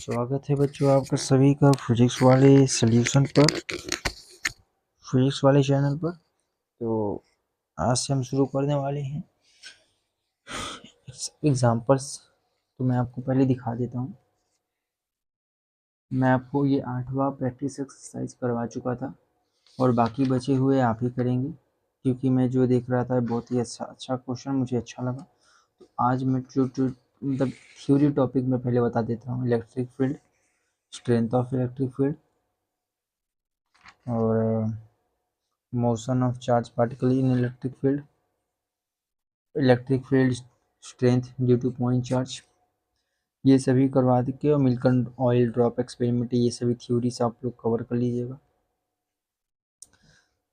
स्वागत है बच्चों आपका सभी का फिजिक्स वाले सॉल्यूशन पर, फिजिक्स वाले चैनल पर। तो आज से हम शुरू करने वाले हैं एग्जांपल्स। तो मैं आपको पहले दिखा देता हूँ। मैं आपको ये 8वां प्रैक्टिस एक्सरसाइज करवा चुका था और बाकी बचे हुए आप ही करेंगे, क्योंकि मैं जो देख रहा था बहुत ही अच्छा क्वेश्चन मुझे अच्छा लगा। तो आज मैं जो मतलब थ्योरी टॉपिक में पहले बता देता हूँ। Electric field, strength of electric field और motion of charge particle in electric field strength due to point charge, ये सभी करवा के और मिल्टन ऑयल ड्रॉप एक्सपेरिमेंट, ये सभी थ्योरीज आप लोग कवर कर लीजिएगा।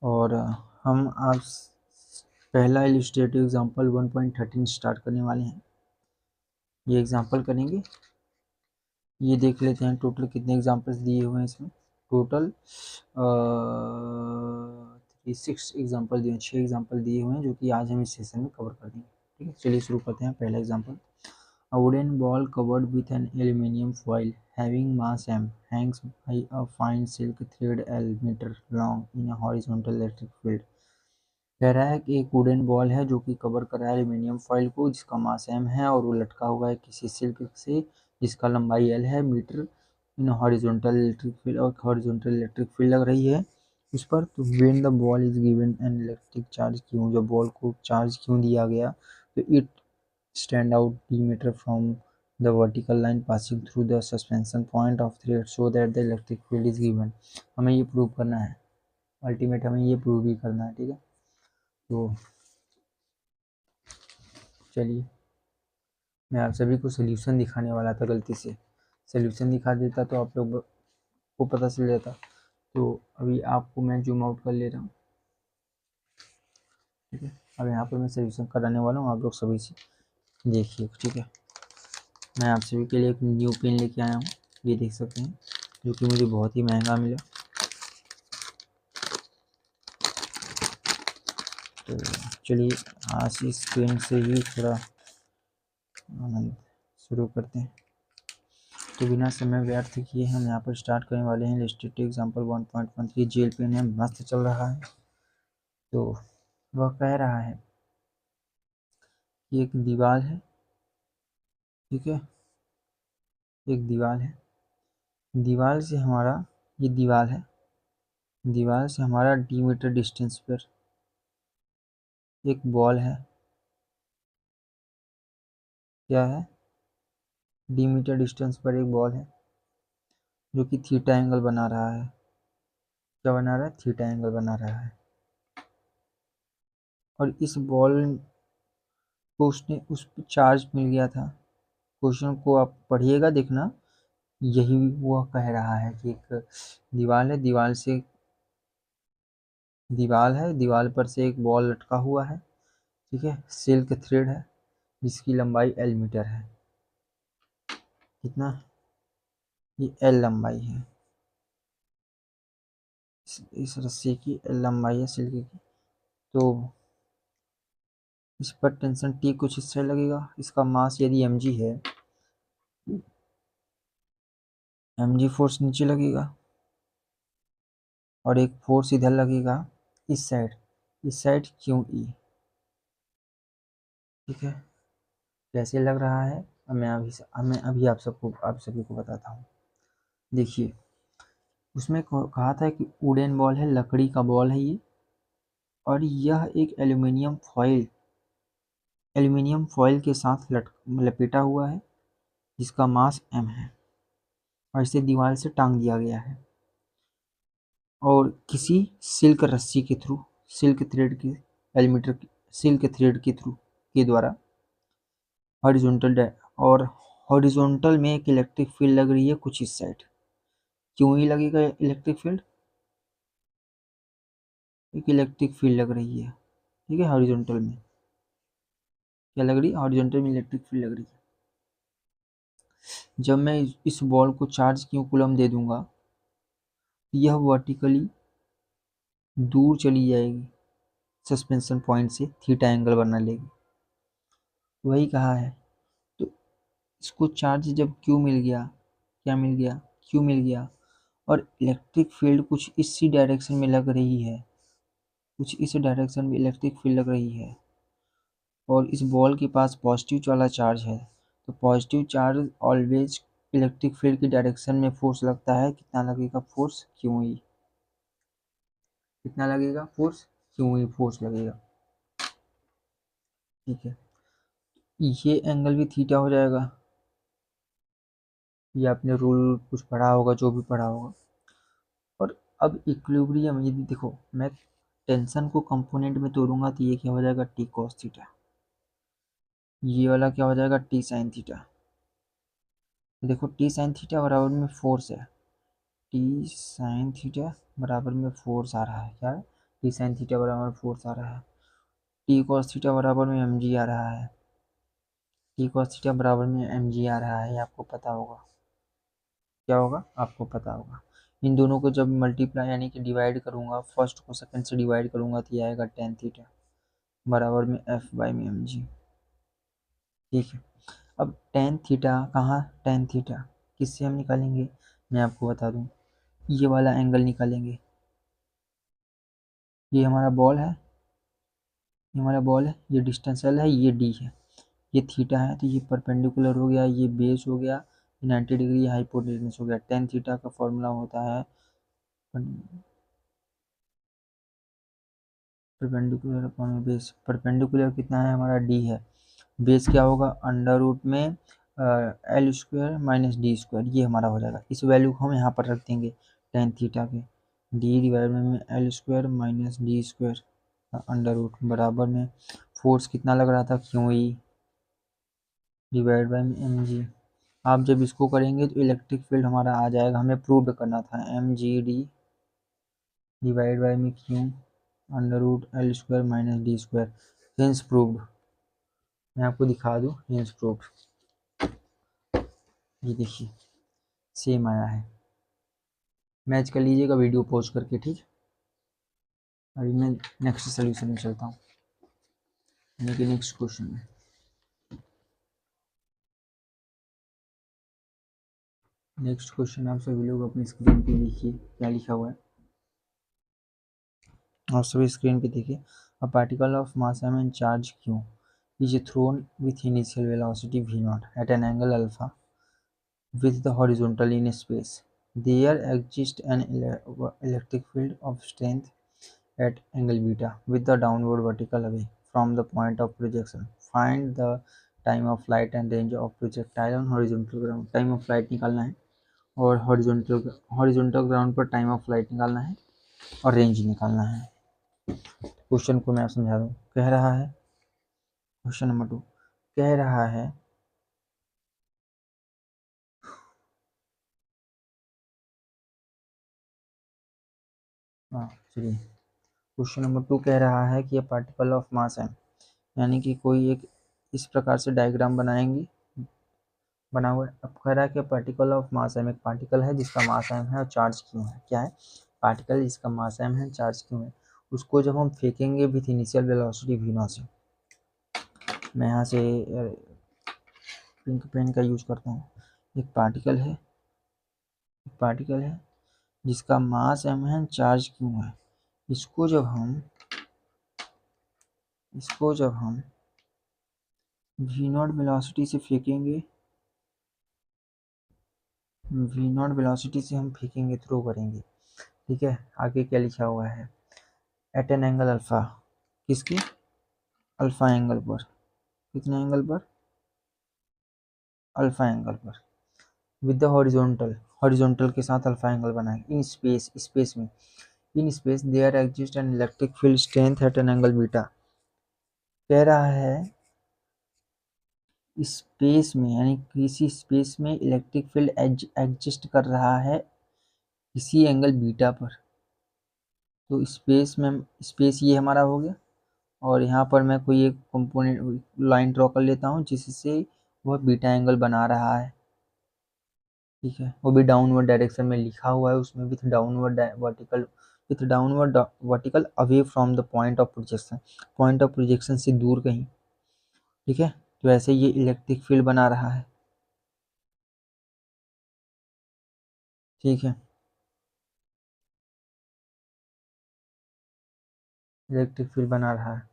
और हम आज पहला इलिस्ट्रेटिव एग्जांपल 1.13 स्टार्ट करने वाले हैं। ये एग्जांपल करेंगे। ये देख लेते हैं टोटल कितने एग्जांपल्स दिए हुए हैं इसमें। टोटल 6 एग्जांपल दिए, 6 एग्जांपल दिए हुए हैं, जो कि आज हम इस सेशन में कवर कर देंगे। ठीक है, चलिए शुरू करते हैं। पहला example, a wooden ball covered with an aluminium foil having mass m hangs by a fine silk thread L meter long in a horizontal electric field। कह रहा है कि एक वुडन बॉल है जो कि कवर कर रहा है एल्यूमिनियम फॉइल को, जिसका मास m है और वो लटका हुआ है किसी सिल्क से जिसका लंबाई L है, metre in horizontal electric field, और हॉरिजॉन्टल इलेक्ट्रिक फील्ड लग रही है उस पर। तो when the ball is given an electric charge, क्यों जब बॉल को चार्ज क्यों दिया गया, तो it stand out d-meter from the vertical line passing through the suspension point of thread so that the electric field is given। हमें ये prove करना है, अल्टीमेट हमें ये प्रूव भी करना है। ठीक है, तो चलिए मैं आप सभी को सोल्यूशन दिखाने वाला था, गलती से सोल्यूशन दिखा देता तो आप लोग को पता चल जाता। तो अभी आपको मैं जूम आउट कर ले रहा हूँ। ठीक है, अब यहाँ पर मैं सोल्यूशन कराने वाला हूँ, आप लोग सभी से देखिए। ठीक है, मैं आप सभी के लिए एक न्यू पेन लेके आया हूँ, ये देख सकते हैं, जो कि मुझे बहुत ही महंगा मिला। तो चलिए आज इस पेन से ही थोड़ा आनंद शुरू करते हैं। तो बिना समय व्यर्थ किए हम यहाँ पर स्टार्ट करने वाले हैं। इलस्ट्रेटिव एग्जांपल 1.13 जेल पेन है, मस्त चल रहा है। तो वह कह रहा है कि एक दीवार है। ठीक है, एक दीवार है, दीवार से हमारा, ये दीवार है, दीवार से हमारा डी मीटर डिस्टेंस पर एक बॉल है। क्या है? डी मीटर डिस्टेंस पर एक बॉल है जो कि थीटा एंगल बना रहा है। क्या बना रहा है? थीटा एंगल बना रहा है। और इस बॉल को उसने उस पर चार्ज मिल गया था। क्वेश्चन को आप पढ़िएगा, देखना, यही वह कह रहा है कि एक दीवार है, दीवार से दीवार है, दीवार पर से एक बॉल लटका हुआ है। ठीक है, सिल्क थ्रेड है जिसकी लंबाई L मीटर है। कितना? ये L लंबाई है, इस रस्सी की L लंबाई है सिल्क की। तो इस पर टेंशन T कुछ इससे लगेगा। इसका मास यदि mg है, mg फोर्स नीचे लगेगा और एक फोर्स इधर लगेगा इस साइड QE। ठीक है, कैसे लग रहा है अब मैं अभी आप सभी को बताता हूँ। देखिए, उसमें कहा था कि वुडन बॉल है, लकड़ी का बॉल है ये, और यह एक एल्यूमिनियम फॉइल के साथ लपेटा हुआ है जिसका मास m है, और इसे दीवार से टांग दिया गया है और किसी सिल्क रस्सी के थ्रू, सिल्क थ्रेड के एलीमीटर सिल्क थ्रेड के थ्रू के द्वारा हॉरिजॉन्टल में एक इलेक्ट्रिक फील्ड लग रही है कुछ इस साइड। क्यों ही लगेगा इलेक्ट्रिक फील्ड? एक इलेक्ट्रिक फील्ड लग रही है। ठीक है, हॉरिजॉन्टल में क्या लग रही है? हॉरिजॉन्टल में इलेक्ट्रिक फील्ड लग रही है। जब मैं इस बॉल को चार्ज क्यों कूलम दे दूंगा, यह वर्टिकली दूर चली जाएगी सस्पेंशन पॉइंट से, थीटा एंगल बना लेगी। वही कहा है। तो इसको चार्ज जब क्यों मिल गया, क्या मिल गया, क्यू मिल गया। और इलेक्ट्रिक फील्ड कुछ इसी डायरेक्शन में लग रही है, कुछ इस डायरेक्शन में इलेक्ट्रिक फील्ड लग रही है, और इस बॉल के पास पॉजिटिव वाला चार्ज है, तो positive charge always electric field की डायरेक्शन में फोर्स लगता है। कितना लगेगा फोर्स, क्यू ई। कितना लगेगा फोर्स, क्यू ई फोर्स लगेगा। ठीक है, ये एंगल भी थीटा हो जाएगा। ये आपने रूल कुछ पढ़ा होगा, जो भी पढ़ा होगा। और अब इक्विलिब्रियम, यदि देखो मैं टेंशन को कंपोनेंट में तोड़ूंगा तो ये क्या हो जाएगा, टी कॉस थीटा। ये वाला क्या हो जाएगा, टी साइन थीटा। देखो टी साइन थीटा बराबर में फोर्स है, टी साइन थीटा बराबर में फोर्स आ रहा है, क्या है, टी साइन थीटा बराबर में फोर्स आ रहा है। टी कॉस थीटा बराबर में एम जी आ रहा है, टी कॉस थीटा बराबर में एम जी आ रहा है, ये आपको पता होगा। क्या होगा, आपको पता होगा। इन दोनों को जब मल्टीप्लाई यानी कि डिवाइड करूंगा, फर्स्ट को सेकंड से डिवाइड करूंगा तो ये आएगा टेन थीटा बराबर में एफ बाई में एम जी। ठीक है, अब टेन थीटा कहाँ, टेन थीटा किससे हम निकालेंगे, मैं आपको बता दूं, ये वाला एंगल निकालेंगे। ये हमारा बॉल है, ये हमारा बॉल है, ये डिस्टेंस एल है, ये डी है, ये थीटा है, तो ये परपेंडिकुलर हो गया, ये बेस हो गया, 90 डिग्री हाइपोटेनस हो गया। टेन थीटा का फॉर्मूला होता है परपेंडिकुलर अपॉन बेस। परपेंडिकुलर कितना है हमारा, डी है। बेस क्या होगा, अंडर रूट में l square minus D square, ये हमारा हो जाएगा। इस वैल्यू को हम यहाँ पर रख देंगे टेन थीटा के, डी डिवाइड में l square minus D square under root बराबर में फोर्स कितना लग रहा था, q e divide by m g. आप जब इसको करेंगे तो इलेक्ट्रिक फील्ड हमारा आ जाएगा, हमें प्रूव करना था, M G D divide by में Q under root L square minus D square. Hence proved. मैं आपको दिखा दूँ, हेंस प्रूव्ड। ये देखिए सेम आया है। मैच कर लीजिएगा वीडियो पॉज करके, ठीक। अभी मैं नेक्स्ट सोल्यूशन में चलता हूँ, यानी कि नेक्स्ट क्वेश्चन में। नेक्स्ट क्वेश्चन आप सभी लोग अपनी स्क्रीन पे देखिए क्या लिखा हुआ है, आप सभी स्क्रीन पे देखिए। A particle of mass m and charge q is thrown with initial velocity v0 at an angle alpha with the horizontal in space. There exists an electric field of strength at angle beta with the downward vertical away from the point of projection. Find the time of flight and range of projectile on horizontal ground. Time of flight निकालना है और horizontal ground पर time of flight निकालना है और range निकालना है। Question को मैं समझा दूँ, कह रहा है क्वेश्चन नंबर 2 कह रहा है चलिए, क्वेश्चन नंबर 2 कह रहा है कि ये पार्टिकल ऑफ मास है, यानी कि कोई एक इस प्रकार से डायग्राम बनाएंगे, बना हुआ है। अब कह रहा है कि पार्टिकल ऑफ मास एम, एक पार्टिकल है जिसका मास एम है और चार्ज क्यों है, क्या है, पार्टिकल जिसका मास एम है चार्ज क्यों है। उसको जब हम फेंकेंगे with initial velocity V naught से, मैं यहाँ से पिंक पेन का यूज करता हूँ। एक पार्टिकल है जिसका मास एम है चार्ज क्यों है। इसको जब हम वी नॉट वेलोसिटी से फेंकेंगे, वी नॉट वेलोसिटी से हम फेंकेंगे, थ्रो करेंगे, ठीक है। आगे क्या लिखा हुआ है, एट एन एंगल अल्फा, किसकी, अल्फा एंगल पर, कितने एंगल पर, अल्फा एंगल पर, विद द हॉरिजॉन्टल, हॉरिजॉन्टल के साथ अल्फा एंगल बनाएंगे। इन स्पेस, स्पेस में, in space there exist an electric field strength at an angle beta. कह रहा है स्पेस में, यानी किसी स्पेस में इलेक्ट्रिक फील्ड एग्जिस्ट कर रहा है किसी एंगल बीटा पर। तो स्पेस में, स्पेस ये हमारा हो गया, और यहाँ पर मैं कोई एक कंपोनेंट लाइन ड्रॉ कर लेता हूँ जिससे वह बीटा एंगल बना रहा है, ठीक है। वो भी डाउनवर्ड डायरेक्शन में लिखा हुआ है उसमें, with downward vertical away from the point of projection, point of projection से दूर कहीं, ठीक है। तो ऐसे ये इलेक्ट्रिक फील्ड बना रहा है, ठीक है, इलेक्ट्रिक फील्ड बना रहा है।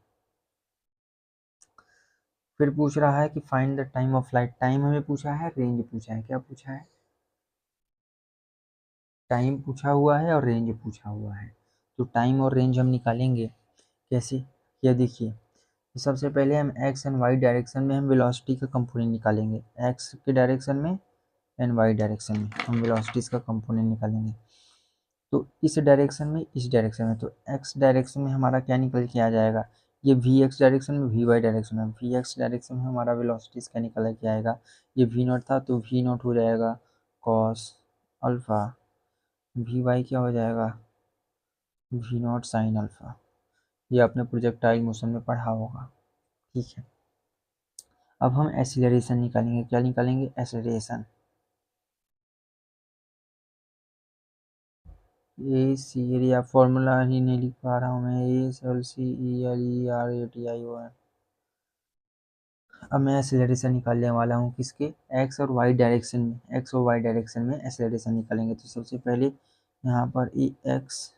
फिर पूछ रहा है कि find the time of flight. Time हमें पूछा है, रेंज पूछा है। क्या पूछा है? टाइम पूछा हुआ है और रेंज पूछा हुआ है। तो टाइम और रेंज हम निकालेंगे कैसे? ये देखिए, सबसे पहले हम एक्स एंड वाई डायरेक्शन में हम वेलोसिटी का कंपोनेंट निकालेंगे। एक्स के डायरेक्शन में एंड वाई डायरेक्शन में हम वेलोसिटीज का कंपोनेंट निकालेंगे। तो इस डायरेक्शन में, इस डायरेक्शन में, तो एक्स डायरेक्शन में हमारा क्या निकल के आ जाएगा? ये वी एक्स डायरेक्शन में, वी वाई डायरेक्शन में। वी एक्स डायरेक्शन में हमारा वेलोसिटीज का निकल के आएगा। ये वी नॉट था तो वी नॉट हो जाएगा कॉस अल्फा। वी वाई क्या हो जाएगा? V naught sine alpha. ये आपने प्रोजेक्टाइल मोशन में पढ़ा होगा। ठीक है, अब हम एक्सीलरेशन निकालेंगे। क्या निकालेंगे? एक्सीलरेशन। ए सी एरिया, फॉर्मूला ही नहीं लिख पा रहा हूँ मैं। A L C E L E R A T I O है। अब मैं एक्सीलरेशन निकालने वाला हूँ किसके? एक्स और वाई डायरेक्शन में। एक्स और वाई डायरेक्शन में एक्सीलरेशन निकालेंगे। तो सबसे पहले यहाँ पर ए एक्स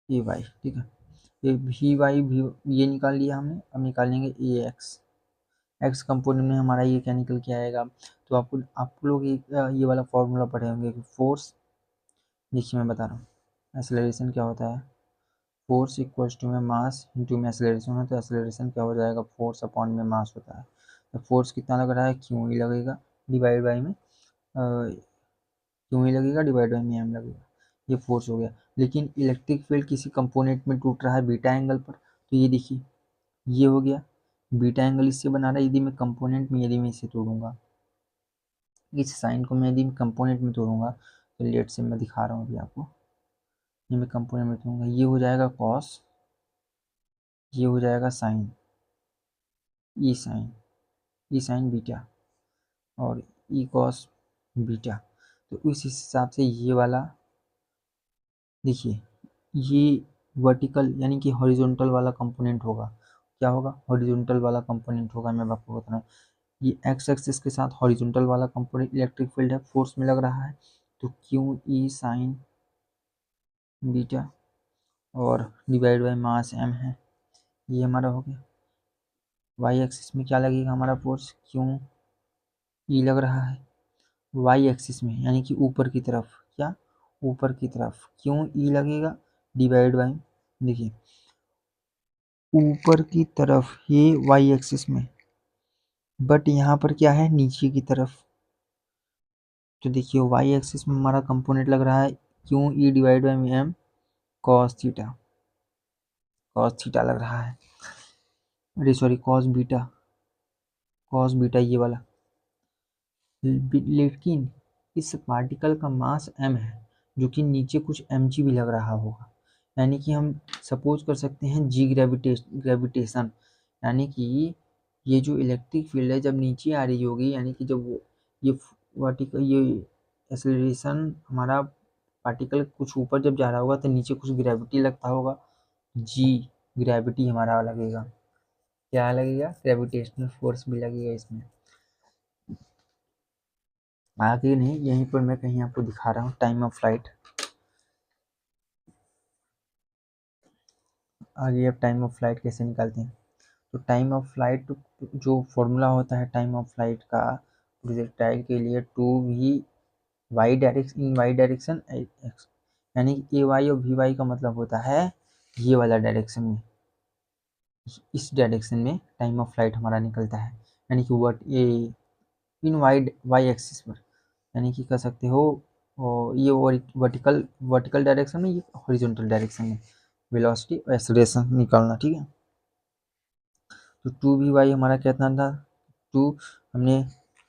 ए वाई, ठीक है, ये वी वाई भी ये निकाल लिया हमने। अब निकालेंगे ए एक्स। एक्स कंपोनेंट में हमारा ये क्या निकल के आएगा? तो आपको, आप लोग ये वाला फॉर्मूला पढ़े होंगे कि फोर्स, देखिए मैं बता रहा हूँ, एक्सेलरेशन क्या होता है? फोर्स इक्वल्स टू में मास इंटू में एक्सेलरेशन है। तो एक्सेलरेशन क्या हो जाएगा? फोर्स अपॉन में मास होता है। तो फोर्स कितना लग रहा है? क्यू ही लगेगा, डिवाइड बाई में क्यू ही लगेगा, डिवाइड बाई में एम लगेगा। ये फोर्स हो गया। लेकिन इलेक्ट्रिक फील्ड किसी कंपोनेंट में टूट रहा है बीटा एंगल पर। तो ये देखिए, ये हो गया बीटा एंगल, इससे बना रहा है। यदि मैं कंपोनेंट में, यदि मैं इसे तोड़ूंगा, इस साइन को मैं यदि कंपोनेंट में तोड़ूंगा, तो लेट से मैं दिखा रहा हूँ अभी आपको, ये मैं कंपोनेंट में तोड़ूंगा, ये हो जाएगा कॉस, ये हो जाएगा साइन, ई साइन, ई साइन बीटा, और ई कॉस बीटा। तो उस हिसाब से ये वाला देखिए, ये वर्टिकल यानी कि हॉरिजॉन्टल वाला कंपोनेंट होगा। क्या होगा? हॉरिजॉन्टल वाला कंपोनेंट होगा। मैं आपको बता रहा हूँ, ये एक्स एक्सिस के साथ हॉरिजॉन्टल वाला कंपोनेंट इलेक्ट्रिक फील्ड है, फोर्स में लग रहा है। तो क्यू ई साइन बीटा और डिवाइड बाई मास एम है। ये हमारा हो गया। वाई एक्सिस में क्या लगेगा? हमारा फोर्स क्यू ई लग रहा है। वाई एक्सिस में यानी कि ऊपर की तरफ, क्या? ऊपर की तरफ क्यू ई लगेगा, डिवाइड बाई, देखिए ऊपर की तरफ ये वाई एक्सिस में, बट यहाँ पर क्या है? नीचे की तरफ। तो देखिए वाई एक्सिस में हमारा कंपोनेंट लग रहा है q e divide by m cos theta. Cos theta लग रहा है, अरे sorry, cos beta, cos beta ये वाला। लेकिन इस पार्टिकल का मास m है, जो कि नीचे कुछ mg भी लग रहा होगा। यानी कि हम सपोज कर सकते हैं जी ग्रेविटेशन, यानी कि ये जो इलेक्ट्रिक फील्ड है जब नीचे आ रही होगी, यानी कि जब वो ये वर्टिकल, ये एक्सेलरेशन हमारा पार्टिकल कुछ ऊपर जब जा रहा होगा तो नीचे कुछ ग्रेविटी लगता होगा, जी ग्रेविटी हमारा लगेगा। क्या लगेगा? ग्रेविटेशनल फोर्स भी लगेगा इसमें। आगे नहीं, यहीं पर मैं कहीं आपको दिखा रहा हूँ टाइम ऑफ फ्लाइट। आगे अब टाइम ऑफ फ्लाइट कैसे निकालते हैं? तो टाइम ऑफ फ्लाइट जो फॉर्मूला होता है टाइम ऑफ फ्लाइट का प्रोजेक्टाइल के लिए, two v y direction, in y direction x, यानी कि ए वाई और वी वाई का मतलब होता है ये वाला डायरेक्शन में, इस डायरेक्शन में टाइम ऑफ फ्लाइट हमारा निकलता है। यानी कि वट ये इन वाई वाई एक्सिस पर, यानी कि कह सकते हो ये वर्टिकल वर्टिकल डायरेक्शन में, ये हॉरिजॉन्टल डायरेक्शन में वेलोसिटी और एक्सेलरेशन निकालना। ठीक है, तो टू वी वाई हमारा कितना था? टू, हमने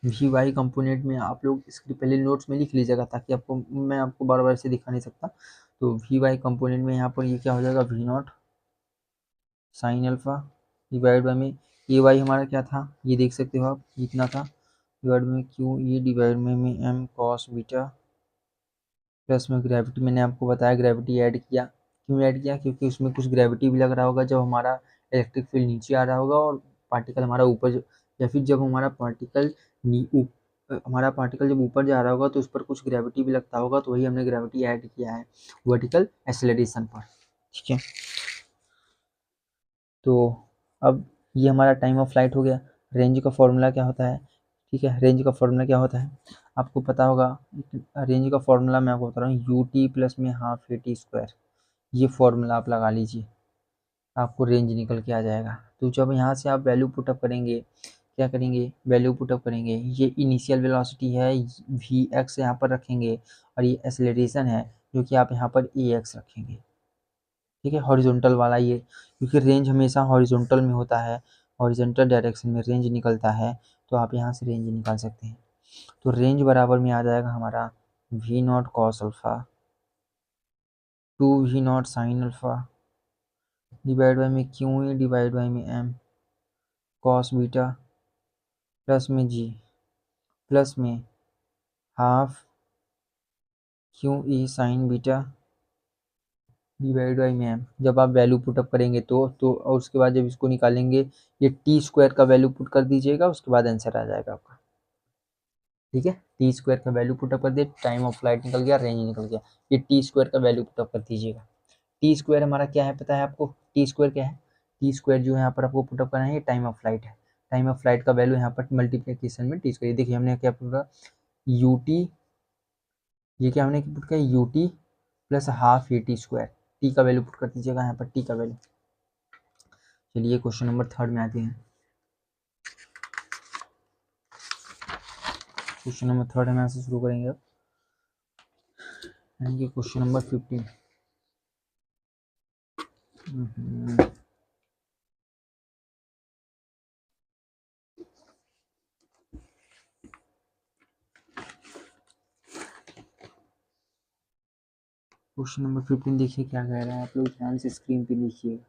वी वाई कंपोनेंट में, आप लोग इसके पहले नोट्स में लिख लीजिएगा ताकि आपको, मैं आपको बार बार से दिखा नहीं सकता। तो वी वाई कंपोनेंट में यहाँ पर ये क्या हो जाएगा? V naught sine alpha divide by में ए वाई हमारा क्या था? ये देख सकते हो आप, इतना था, डिवाइड में क्यू ई डिवाइड में एम कॉस बीटा, प्लस में ग्रेविटी, मैंने आपको बताया ग्रेविटी ऐड किया। क्यों ऐड किया? क्योंकि उसमें कुछ ग्रेविटी भी लग रहा होगा जब हमारा इलेक्ट्रिक फील्ड नीचे आ रहा होगा और पार्टिकल हमारा ऊपर, या फिर जब हमारा पार्टिकल हमारा पार्टिकल जब ऊपर जा रहा होगा तो उस पर कुछ ग्रेविटी भी लगता होगा, तो वही हमने ग्रेविटी ऐड किया है वर्टिकल एक्सेलरेशन पर। ठीक है, तो अब ये हमारा टाइम ऑफ फ्लाइट हो गया। रेंज का फॉर्मूला क्या होता है? ठीक है, रेंज का फॉर्मूला क्या होता है आपको पता होगा। रेंज का फॉर्मूला मैं आपको बता रहा हूँ, यू टी प्लस में हाफ ए टी स्क्वायर, ये फॉर्मूला आप लगा लीजिए, आपको रेंज निकल के आ जाएगा। तो जब यहाँ से आप वैल्यू पुटअप करेंगे, क्या करेंगे, वैल्यू पुटअप करेंगे, ये इनिशियल वेलोसिटी है वी एक्स यहाँ पर रखेंगे, और ये एक्सेलरेशन है जो कि आप यहाँ पर ए एक्स रखेंगे। ठीक है, हॉरिजॉन्टल वाला ये, क्योंकि रेंज हमेशा हॉरिजॉन्टल में होता है, हॉरिजॉन्टल डायरेक्शन में रेंज निकलता है, तो आप यहाँ से रेंज निकाल सकते हैं। तो रेंज बराबर में आ जाएगा हमारा v naught cos alpha two v naught sine alpha divide by में क्यू ई डिवाइड बाई में एम कॉस बीटा प्लस में जी प्लस में half q e sine beta divide by में एम। जब आप वैल्यू पुटअप करेंगे तो और उसके बाद जब इसको निकालेंगे, ये टी स्क्वायर का वैल्यू पुट कर दीजिएगा, उसके बाद आंसर आ जाएगा आपका। ठीक है, टी स्क्वायर का वैल्यू पुटअप कर दिए, टाइम ऑफ फ्लाइट निकल गया, रेंज निकल गया, ये टी स्क्वायर का वैल्यू पुटअप कर दीजिएगा। टी स्क्वायर हमारा क्या है पता है आपको? टी स्क्वायर क्या है? टी स्क्वायर जो है यहाँ पर आपको पुटअप करना है, ये टाइम ऑफ फ्लाइट है। टाइम ऑफ फ्लाइट का वैल्यू यहाँ पर मल्टीप्लीकेशन में टी स्क्वायर, देखिए हमने क्या पूरा यू टी, ये क्या हमने पुट किया U T plus half A T square, T का वैल्यू पुट कर दीजिएगा यहाँ पर, टी का वैल्यू। चलिए क्वेश्चन नंबर 3 में आते हैं। क्वेश्चन नंबर 3 हम यहाँ से शुरू करेंगे अब, यानी कि क्वेश्चन नंबर 15। क्वेश्चन नंबर 15 देखिए क्या कह रहा है, आप लोग ध्यान से स्क्रीन पे देखिएगा।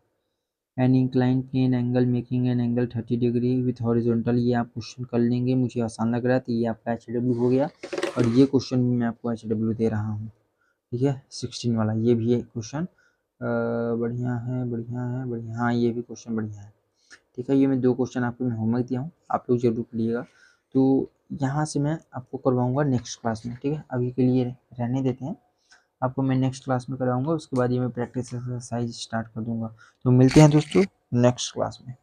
An incline plane angle making an angle 30 degree with horizontal, ये आप क्वेश्चन कर लेंगे, मुझे आसान लग रहा है, तो ये आपका HW हो गया। और ये क्वेश्चन भी मैं आपको HW दे रहा हूँ। ठीक है, 16 वाला ये भी है क्वेश्चन, बढ़िया है बढ़िया है बढ़िया, हाँ ये भी क्वेश्चन बढ़िया है। ठीक है, ये मैं 2 क्वेश्चन आपको मैं होमवर्क दिया हूँ, आप लोग जरूर पढ़िएगा। तो यहाँ से मैं आपको करवाऊँगा नेक्स्ट क्लास में। ठीक है, अभी के लिए रहने देते हैं, आपको मैं नेक्स्ट क्लास में कराऊंगा, उसके बाद ये मैं प्रैक्टिस एक्सरसाइज स्टार्ट कर दूंगा। तो मिलते हैं दोस्तों नेक्स्ट क्लास में।